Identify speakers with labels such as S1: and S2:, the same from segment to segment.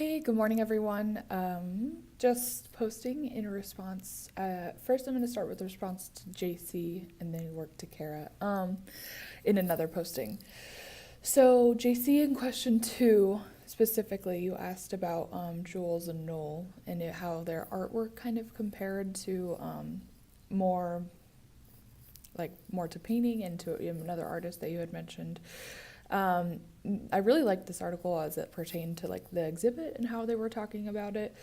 S1: Hey, good morning, everyone. Just posting in response. First, I'm going to start with a response to Jaycie and then work to Kara in another posting. So, Jaycie, in question 2, specifically, you asked about Jules and Noel and how their artwork kind of compared to more more to painting and to another artist that you had mentioned. Um, I really liked this article as it pertained to like the exhibit and how they were talking about it.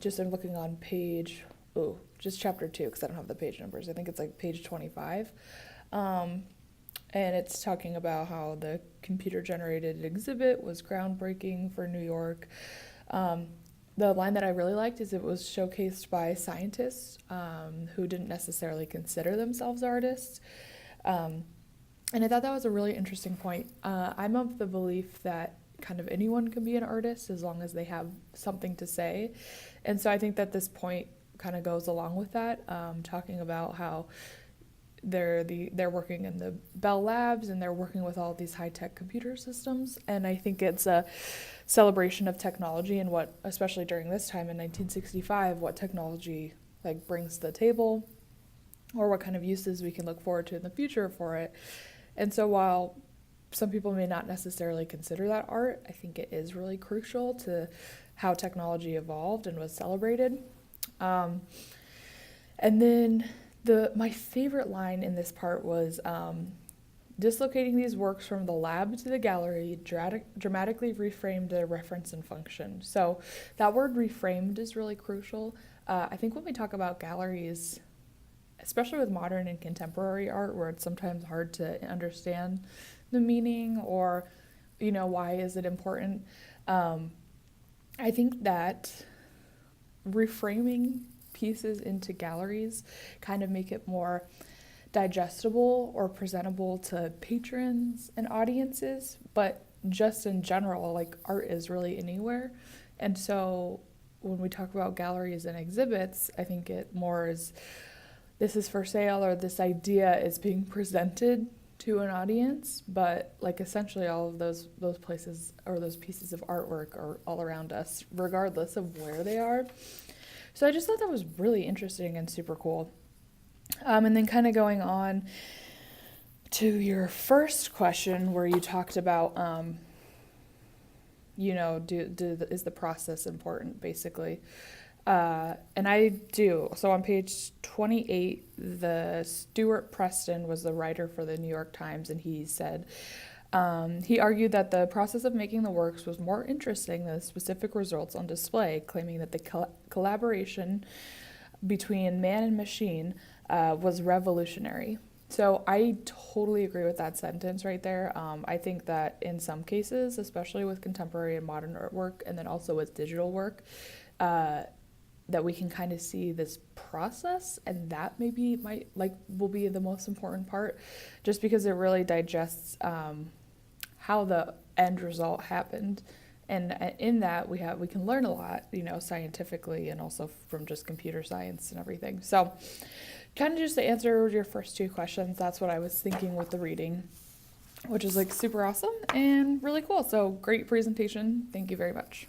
S1: Just I'm looking on just chapter 2 because I don't have the page numbers. I think it's like page 25. And it's talking about how the computer generated exhibit was groundbreaking for New York. The line that I really liked is it was showcased by scientists who didn't necessarily consider themselves artists. And I thought that was a really interesting point. I'm of the belief that kind of anyone can be an artist as long as they have something to say. And so I think that this point kind of goes along with that, talking about how they're working in the Bell Labs and they're working with all these high-tech computer systems. And I think it's a celebration of technology and what, especially during this time in 1965, what technology like brings to the table or what kind of uses we can look forward to in the future for it. And so while some people may not necessarily consider that art, I think it is really crucial to how technology evolved and was celebrated. And then my favorite line in this part was dislocating these works from the lab to the gallery dramatically reframed their reference and function. So that word reframed is really crucial. I think when we talk about galleries, especially with modern and contemporary art where it's sometimes hard to understand the meaning or, why is it important? I think that reframing pieces into galleries kind of make it more digestible or presentable to patrons and audiences, but just in general, like art is really anywhere. And so when we talk about galleries and exhibits, I think it more is this is for sale or this idea is being presented to an audience, but like essentially all of those places or those pieces of artwork are all around us, regardless of where they are. So I just thought that was really interesting and super cool. And then kind of going on to your first question where you talked about, is the process important, basically? And I do. So on page 28, the Stuart Preston was the writer for the New York Times, and he said, he argued that the process of making the works was more interesting than the specific results on display, claiming that the collaboration between man and machine was revolutionary. So I totally agree with that sentence right there. I think that in some cases, especially with contemporary and modern artwork, and then also with digital work, that we can kind of see this process, and that maybe will be the most important part, just because it really digests how the end result happened, and in that we can learn a lot, scientifically and also from just computer science and everything. So, kind of just to answer your first 2 questions, that's what I was thinking with the reading, which is like super awesome and really cool. So great presentation. Thank you very much.